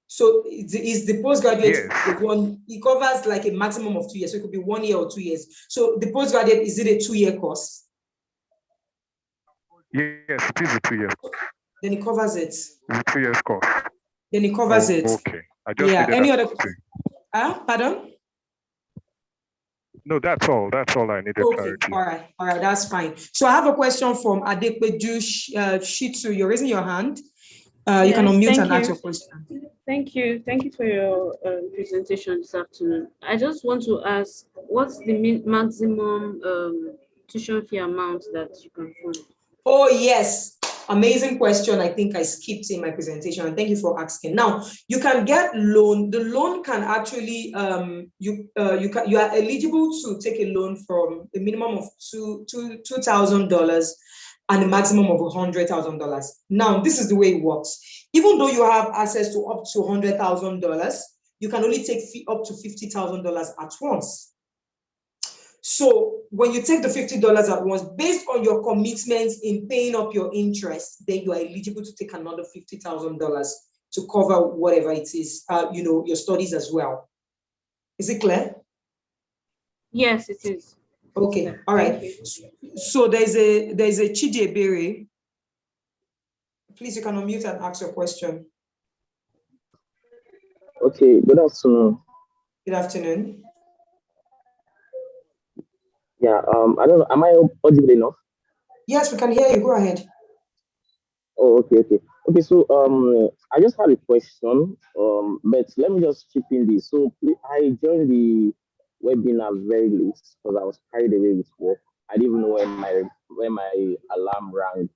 So is the postgraduate one? It covers like a maximum of 2 years. So it could be 1 year or 2 years. So the postgraduate, is it a 2-year course? Yes, it is a 2 years. Then it covers it. It's a 2 years course. Then it covers it. Okay. I just any other? Pardon? No, that's all. That's all I needed. Okay. Clarity. All right. That's fine. So I have a question from Adekbeju Shitu. You're raising your hand. You can unmute and ask your question. Thank you for your presentation this afternoon. I just want to ask, what's the maximum tuition fee amount that you can fund? Oh, yes. Amazing question. I think I skipped in my presentation, and thank you for asking. Now, you can get loan. The loan can actually, you are eligible to take a loan from a minimum of $2,000 and a maximum of $100,000. Now, this is the way it works. Even though you have access to up to $100,000, you can only take up to $50,000 at once. So when you take the $50 at once, based on your commitments in paying up your interest, then you are eligible to take another $50,000 to cover whatever it is, your studies as well. Is it clear? Yes, it is. Okay, all right. So there's a Chidebere. Please, you can unmute and ask your question. Okay, good afternoon. Good afternoon. Yeah, I don't know, am I audible enough? Yes, we can hear you. Go ahead. Oh, okay. Okay, so I just have a question, but let me just chip in this. So I joined the webinar very late because I was carried away with work. I didn't even know when my alarm rang.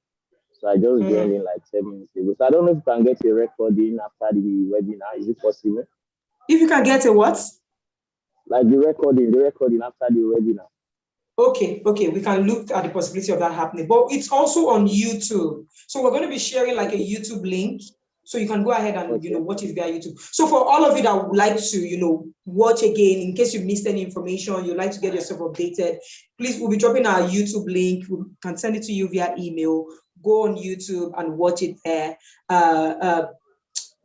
So I just joined in like 7 minutes ago. So I don't know if you can get a recording after the webinar. Is it possible? If you can get a what? Like the recording after the webinar. Okay, we can look at the possibility of that happening, but it's also on YouTube. So we're going to be sharing like a YouTube link, so you can go ahead and watch it via YouTube. So for all of you that would like to watch again, in case you missed any information, you'd like to get yourself updated, please, we'll be dropping our YouTube link. We can send it to you via email. Go on YouTube and watch it there.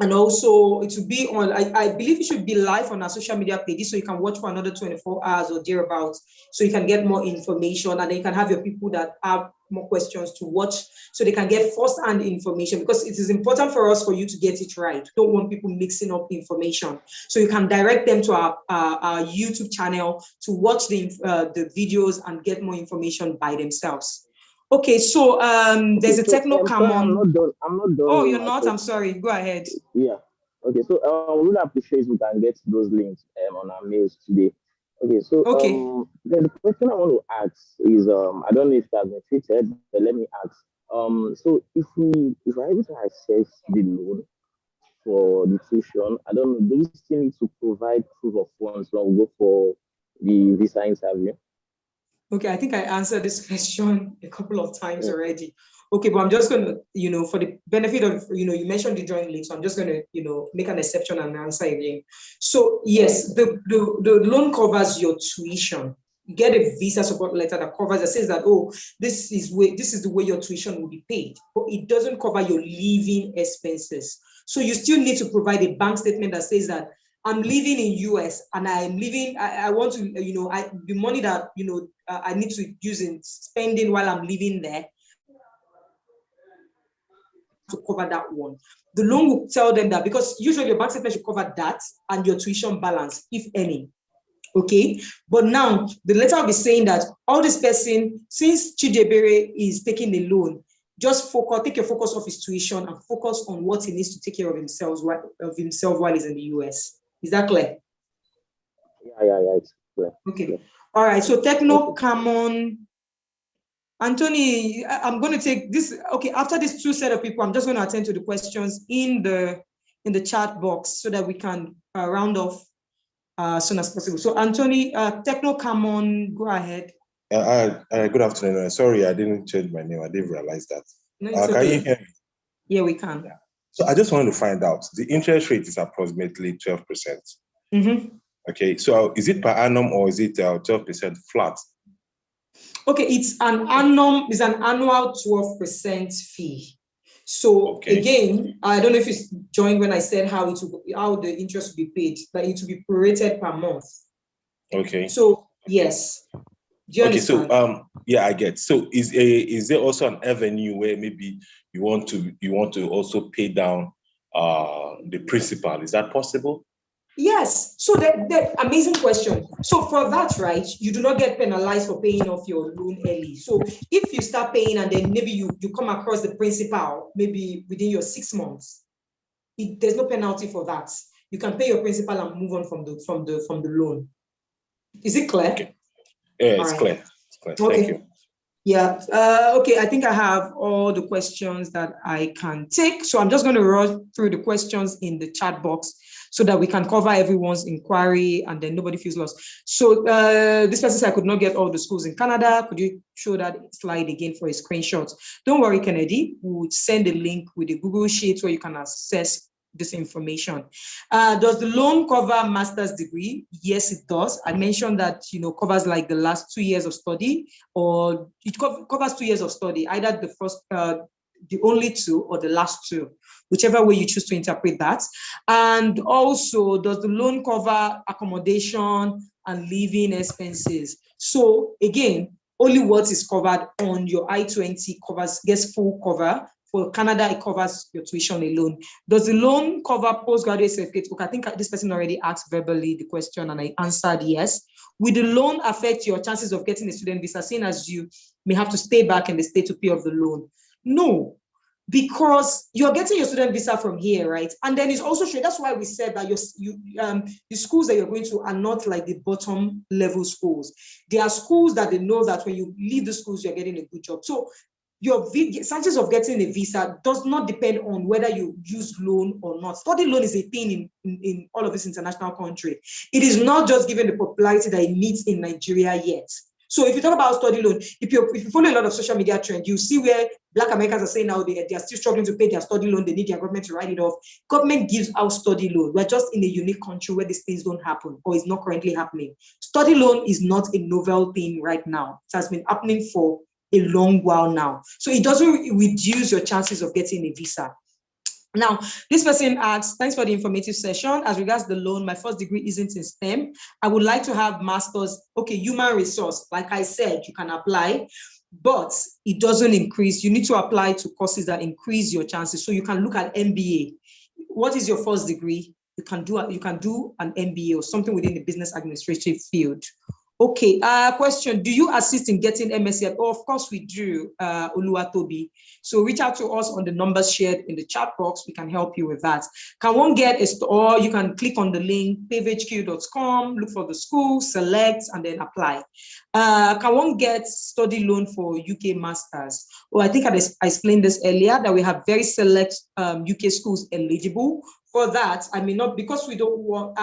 And also it will be on, I believe it should be live on our social media pages, so you can watch for another 24 hours or thereabouts, so you can get more information, and then you can have your people that have more questions to watch, so they can get first-hand information, because it is important for you to get it right. We don't want people mixing up information. So you can direct them to our YouTube channel to watch the videos and get more information by themselves. Okay, so there's a techno come on. I'm not done. Oh, you're not? I'm sorry. Go ahead. Yeah. Okay, so we really appreciate if we can get those links on our mails today. Okay, so the question I want to ask is I don't know if that has been treated, but let me ask. So if we're able to access the loan for the tuition, I don't know, do we still need to provide proof of funds when we go for the visa interview? Okay, I think I answered this question a couple of times already. Okay, but I'm just going to, for the benefit of, you mentioned the joint link, so I'm just going to, make an exception and answer again. So yes, the loan covers your tuition. You get a visa support letter that says that, oh, this is the way your tuition will be paid, but it doesn't cover your living expenses. So you still need to provide a bank statement that says that I'm living in US and I'm living, I want to, the money that, I need to use in spending while I'm living there to cover that one. The loan will tell them that, because usually your bank statement should cover that and your tuition balance, if any. Okay, but now the letter will be saying that all this person, since Chidebere is taking the loan, just take your focus off his tuition and focus on what he needs to take care of himself while he's in the US. Is that clear? Yeah, it's clear. Okay. All right. So Techno, come on. Anthony, I'm going to take this. Okay, after this two set of people, I'm just going to attend to the questions in the chat box so that we can round off as soon as possible. So Anthony, Techno, come on, go ahead. Good afternoon. Sorry, I didn't change my name. I didn't realize that. No, it's Can okay. you hear me? Yeah, we can. Yeah. So I just wanted to find out, the interest rate is approximately 12%. Mm-hmm. Okay, so is it per annum or is it 12% flat? Okay, it's an annual 12% fee. So again, I don't know if it's joined when I said how the interest will be paid, but it will be prorated per month. Okay. So yes. Do you understand? So yeah, I get. So is there also an avenue where maybe you want to also pay down the principal? Is that possible? Yes. So that amazing question. So for that, right, you do not get penalized for paying off your loan early. So if you start paying and then maybe you come across the principal maybe within your 6 months, there's no penalty for that. You can pay your principal and move on from the loan. Is it clear? Okay. Yeah, it's clear. It's clear. Okay. Thank you. Yeah. Okay. I think I have all the questions that I can take. So I'm just going to run through the questions in the chat box so that we can cover everyone's inquiry and then nobody feels lost. So this person said I could not get all the schools in Canada. Could you show that slide again for a screenshot? Don't worry, Kennedy. We'll send a link with a Google Sheet where you can access this information. Does the loan cover master's degree? Yes, it does. I mentioned that, covers like the last 2 years of study, or it covers 2 years of study, either the first, the only two or the last two, whichever way you choose to interpret that. And also, does the loan cover accommodation and living expenses? So again, only what is covered on your I-20 gets full cover. For Canada, it covers your tuition alone. Does the loan cover postgraduate certificate? I think this person already asked verbally the question and I answered yes. Will the loan affect your chances of getting a student visa, seeing as you may have to stay back in the state to pay off the loan? No, because you're getting your student visa from here, right? And then it's also true. That's why we said that the schools that you're going to are not like the bottom level schools. They are schools that they know that when you leave the schools, you're getting a good job. So your chances of getting a visa does not depend on whether you use loan or not. Study loan is a thing in all of this international country. It is not just given the popularity that it needs in Nigeria yet. So if you talk about study loan, if you follow a lot of social media trends, you see where Black Americans are saying now they are still struggling to pay their study loan. They need their government to write it off. Government gives out study loan. We're just in a unique country where these things don't happen or is not currently happening. Study loan is not a novel thing right now. It has been happening for a long while now. So it doesn't reduce your chances of getting a visa. Now, this person asks, thanks for the informative session. As regards the loan, my first degree isn't in STEM. I would like to have master's, human resource. Like I said, you can apply, but it doesn't increase. You need to apply to courses that increase your chances. So you can look at MBA. What is your first degree? You can do an MBA or something within the business administrative field. Okay, question, do you assist in getting MSc? Oh, of course we do, Oluwatobi. So reach out to us on the numbers shared in the chat box. We can help you with that. Can one get or you can click on the link, pavehq.com, look for the school, select, and then apply. Can one get study loan for UK masters? Well, I think I explained this earlier, that we have very select UK schools eligible. For that, I mean, not because we don't want,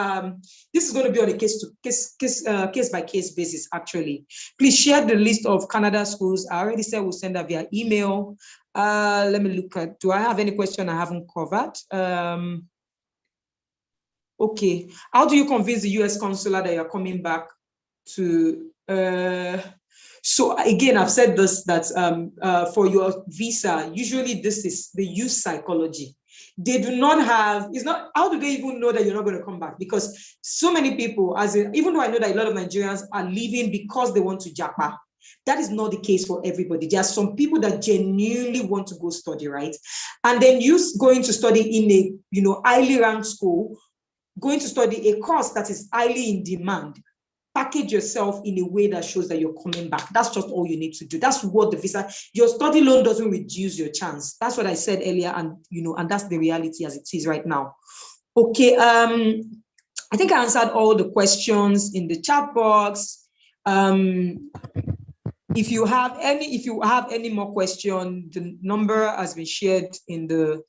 this is going to be on a case by case basis, actually. Please share the list of Canada schools. I already said we'll send that via email. Let me look at, do I have any question I haven't covered? Okay, how do you convince the US consular that you're coming back to, so again, I've said this, that for your visa, usually they use psychology. They do not have, how do they even know that you're not going to come back? Because so many people, even though I know that a lot of Nigerians are leaving because they want to japa, that is not the case for everybody. There are some people that genuinely want to go study, right? And then you going to study in a, highly ranked school, going to study a course that is highly in demand. Package yourself in a way that shows that you're coming back. That's just all you need to do. That's what the visa, your study loan doesn't reduce your chance. That's what I said earlier, and and that's the reality as it is right now. Okay, I think I answered all the questions in the chat box. If you have any more question, the number has been shared in the,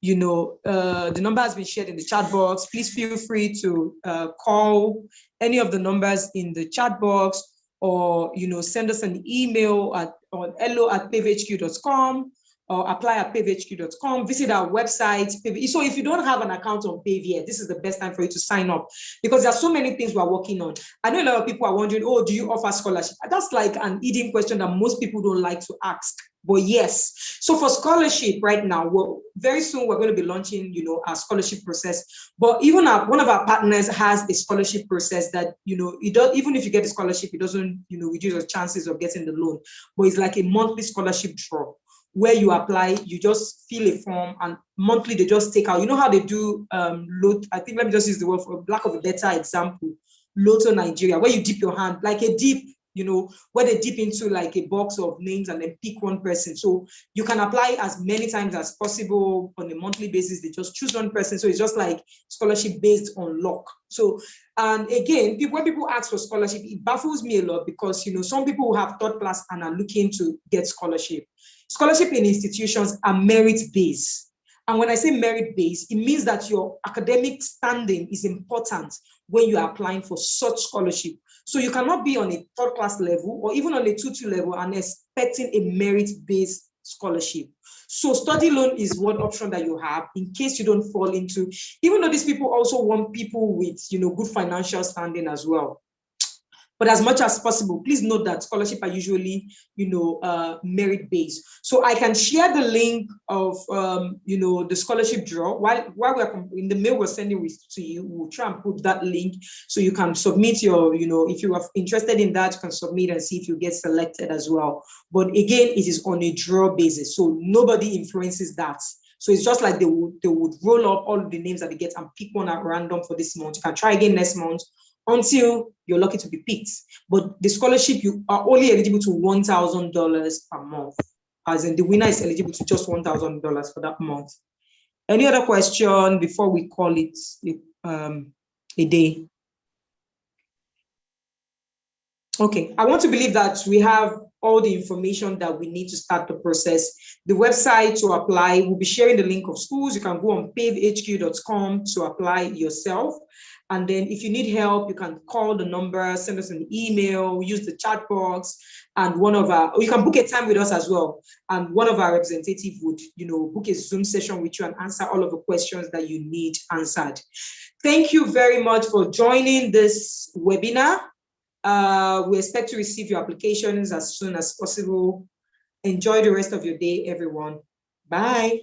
the number has been shared in the chat box. Please feel free to call any of the numbers in the chat box, or send us an email on hello@pavehq.com, or apply@pavehq.com. Visit our website. So if you don't have an account on Pave yet, this is the best time for you to sign up, because there are so many things we're working on. I know a lot of people are wondering, oh, do you offer scholarship? That's like an hidden question that most people don't like to ask. But yes, so for scholarship right now, very soon we're going to be launching, our scholarship process. But even one of our partners has a scholarship process that, even if you get a scholarship, it doesn't, reduce your chances of getting the loan. But it's like a monthly scholarship draw, where you apply, you just fill a form, and monthly they just take out. You know how they do I think, let me just use the word for lack of a better example, Lotto Nigeria, where you dip your hand, like a dip, where they dip into like a box of names and then pick one person. So you can apply as many times as possible on a monthly basis. They just choose one person. So it's just like scholarship based on luck. So, and again, when people ask for scholarship, it baffles me a lot, because, some people who have third class and are looking to get scholarship. Scholarship in institutions are merit-based. And when I say merit-based, it means that your academic standing is important when you are applying for such scholarship. So you cannot be on a third class level or even on a 2-2 level and expecting a merit-based scholarship. So study loan is one option that you have in case you don't fall into, even though these people also want people with, good financial standing as well. But as much as possible, please note that scholarships are usually, merit-based. So I can share the link of, the scholarship draw. While we're in the mail we're sending to you, we'll try and put that link so you can submit your, if you are interested in that, you can submit and see if you get selected as well. But again, it is on a draw basis, so nobody influences that. So it's just like they would roll up all the names that they get and pick one at random for this month. You can try again next month, until you're lucky to be picked. But the scholarship, you are only eligible to $1,000 per month, as in the winner is eligible to just $1,000 for that month. Any other question before we call it a day? Okay, I want to believe that we have all the information that we need to start the process. The website to apply, we'll be sharing the link of schools. You can go on pavehq.com to apply yourself. And then if you need help, you can call the number, send us an email, use the chat box, and or you can book a time with us as well. And one of our representatives would, book a Zoom session with you and answer all of the questions that you need answered. Thank you very much for joining this webinar. We expect to receive your applications as soon as possible. Enjoy the rest of your day, everyone. Bye.